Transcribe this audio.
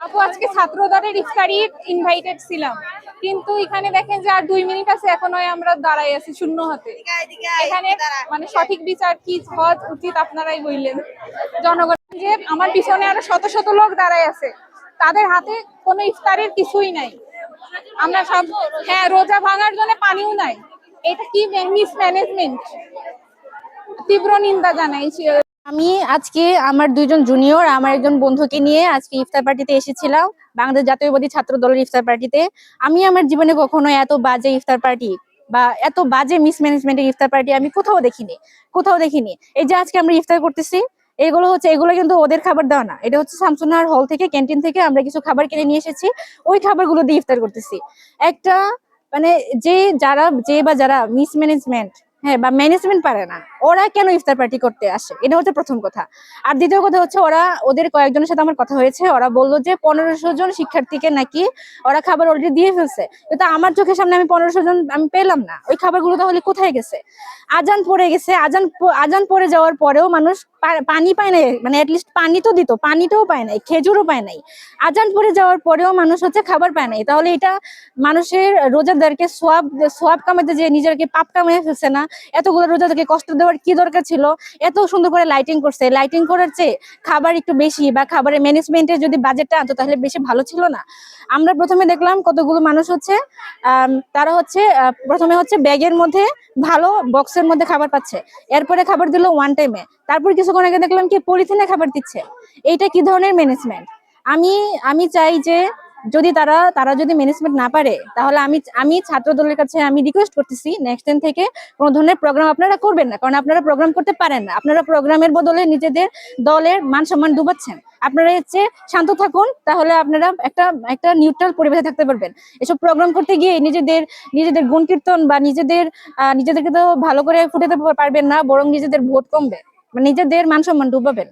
আপু আজকে ছাত্র দলের ইফতারির ইনভাইটেড ছিলাম, কিন্তু এখানে দেখেন যে আর 2 মিনিট আছে, এখনো আমরা দাঁড়াই আছি শূন্য হাতে। এখানে মানে সঠিক বিচার কি হওয়া উচিত আপনারাই বললেন। জনগণ যে আমার পিছনে আরো শত শত লোক দাঁড়াই আছে, তাদের হাতে কোনো ইফতারের কিছুই নাই। আমরা সব রোজা ভাঙার জন্য পানিও নাই। এটা কি মিসম্যানেজমেন্ট, তীব্র নিন্দা জানাইছি। আমি আজকে আমার দুইজন জুনিয়র আমার একজন বন্ধুকে নিয়ে আজকে ইফতার পার্টিতে এসেছিলাম, বাংলাদেশ জাতীয়বাদী ছাত্র দলের ইফতার পার্টিতে। আমি আমার জীবনে কখনো এত বাজে ইফতার পার্টি বা এত বাজে মিসম্যানেজমেন্টের ইফতার পার্টি আমি কোথাও দেখিনি। এই যে আজকে আমরা ইফতার করতেছি, এগুলো কিন্তু ওদের খাবার দেওয়া না, এটা হচ্ছে শামসুন্নাহার হল থেকে, ক্যান্টিন থেকে আমরা কিছু খাবার কিনে নিয়ে এসেছি, ওই খাবারগুলো দিয়ে ইফতার করতেছি। একটা মানে যারা মিসম্যানেজমেন্ট বা ম্যানেজমেন্ট পারে না, ওরা কেন ইফতার পার্টি করতে আসে, এটা হচ্ছে প্রথম কথা। আর দ্বিতীয় কথা হচ্ছে ওদের কয়েকজনের সাথে আমার কথা হয়েছে, ওরা বললো যে 1500 জন শিক্ষার্থীকে নাকি ওরা খাবার অলরেডি দিয়ে ফেলছে। কিন্তু আমার চোখের সামনে আমি 1500 জন আমি পেলাম না। ওই খাবারগুলো তাহলে কোথায় গেছে? আজান পড়ে গেছে, আজান পড়ে যাওয়ার পরেও মানুষ পানি পায় নাই, মানে অ্যাটলিস্ট পানি তো দিত, পানিটাও পায় নাই, খেজুরও পায় নাই। আজান পড়ে যাওয়ার পরেও মানুষ হচ্ছে খাবার পায় নাই। তাহলে এটা মানুষের রোজাদারকে সোয়াব কামাতে, যে নিজেকে পাপ কামাই ফেলছে না? এতগুলো রোজাদারকে কষ্ট দেওয়ার কি দরকার ছিল? এত সুন্দর করে লাইটিং করছে, লাইটিং করার চেয়ে খাবার একটু বেশি বা খাবারের ম্যানেজমেন্টের যদি বাজেটটা আনতো তাহলে বেশি ভালো ছিল না? আমরা প্রথমে দেখলাম কতগুলো মানুষ হচ্ছে তারা হচ্ছে প্রথমে হচ্ছে ব্যাগের মধ্যে ভালো বক্সের মধ্যে খাবার পাচ্ছে, এরপরে খাবার দিল ওয়ান টাইমে, তারপর কিছুক্ষণ আগে দেখলাম কি পলিথিনে খাবার দিচ্ছে। এইটা কি ধরনের ম্যানেজমেন্ট? আমি চাই যে যদি তারা যদি ম্যানেজমেন্ট না পারে, তাহলে আমি ছাত্র দলের কাছে আমি রিকোয়েস্ট করতেছি নেক্সট টাইম থেকে কোনো ধরনের প্রোগ্রাম আপনারা করবেন না, কারণ আপনারা প্রোগ্রাম করতে পারেন না। আপনারা প্রোগ্রামের বদলে নিজেদের দলের মান সম্মান ডুবাচ্ছেন। আপনারা হচ্ছে শান্ত থাকুন, তাহলে আপনারা একটা নিউট্রাল পরিবেশে থাকতে পারবেন। এসব প্রোগ্রাম করতে গিয়ে নিজেদের গুণ কীর্তন বা নিজেদেরকে তো ভালো করে ফুটাতে পারবেন না, বরং নিজেদের ভোট কমবে, মানে নিজেদের মান সম্মান ডুবাবেন।